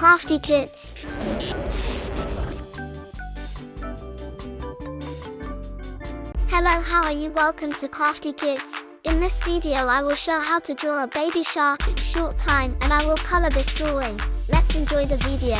Crafty Kids. Hello, how are you? Welcome to Crafty Kids. In this video I will show how to draw a baby shark in short time, and I will color this drawing. Let's enjoy the video.